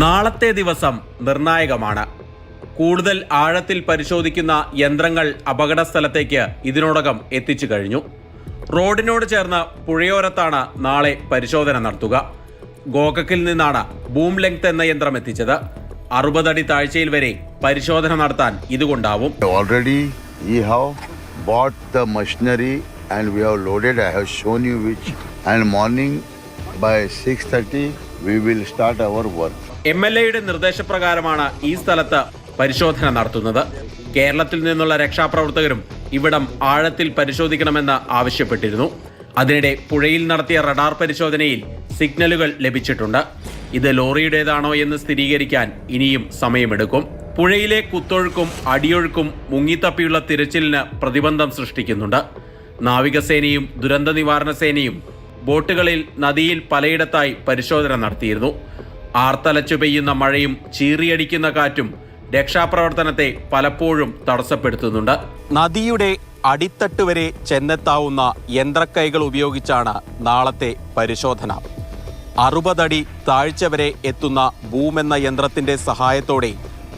നാളത്തെ ദിവസം നിർണായകമാണ്. കൂടുതൽ ആഴത്തിൽ പരിശോധിക്കുന്ന യന്ത്രങ്ങൾ അപകട സ്ഥലത്തേക്ക് ഇതിനോടകം എത്തിച്ചു കഴിഞ്ഞു. റോഡിനോട് ചേർന്ന് പുഴയോരത്താണ് നാളെ പരിശോധന നടത്തുക. ഗോകക്കിൽ നിന്നാണ് ബൂം ലെങ്ത് എന്ന യന്ത്രം എത്തിച്ചത്. 60 അടി താഴ്ചയിൽ വരെ പരിശോധന നടത്താൻ ഇതുകൊണ്ടാവും. Already we have bought the machinery and we have loaded. I have shown you which, and morning by 6:30 we will start our work. MLAയുടെ നിർദ്ദേശപ്രകാരമാണ് ഈ സ്ഥലത്ത് പരിശോധന നടത്തുന്നത്. കേരളത്തിൽ നിന്നുള്ള രക്ഷാപ്രവർത്തകരും ഇവിടം ആഴത്തിൽ പരിശോധിക്കണമെന്ന് ആവശ്യപ്പെട്ടിരുന്നു. അതിനിടെ പുഴയിൽ നടത്തിയ റഡാർ പരിശോധനയിൽ സിഗ്നലുകൾ ലഭിച്ചിട്ടുണ്ട്. ഇത് ലോറിയുടേതാണോ എന്ന് സ്ഥിരീകരിക്കാൻ ഇനിയും സമയമെടുക്കും. പുഴയിലെ കുത്തൊഴുക്കും അടിയൊഴുക്കും മുങ്ങിത്തപ്പിയുള്ള തിരച്ചിലിന് പ്രതിബന്ധം സൃഷ്ടിക്കുന്നുണ്ട്. നാവികസേനയും ദുരന്ത നിവാരണ സേനയും ബോട്ടുകളിൽ നദിയിൽ പലയിടത്തായി പരിശോധന നടത്തിയിരുന്നു. ആർത്തലച്ചു പെയ്യുന്ന മഴയും ചീറിയടിക്കുന്ന കാറ്റും രക്ഷാപ്രവർത്തനത്തെ പലപ്പോഴും തടസ്സപ്പെടുത്തുന്നുണ്ട്. നദിയുടെ അടിത്തട്ട് വരെ ചെന്നെത്താവുന്ന യന്ത്രക്കൈകൾ ഉപയോഗിച്ചാണ് നാളത്തെ പരിശോധന. 60 അടി താഴ്ച വരെ എത്തുന്ന ബൂം എന്ന യന്ത്രത്തിന്റെ സഹായത്തോടെ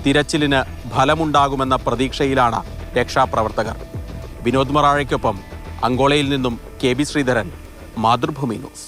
തിരച്ചിലിന് ഫലമുണ്ടാകുമെന്ന പ്രതീക്ഷയിലാണ് രക്ഷാപ്രവർത്തകർ. വിനോദ് മറാഴയ്ക്കൊപ്പം അങ്കോളയിൽ നിന്നും KB ശ്രീധരൻ, മാതൃഭൂമി ന്യൂസ്.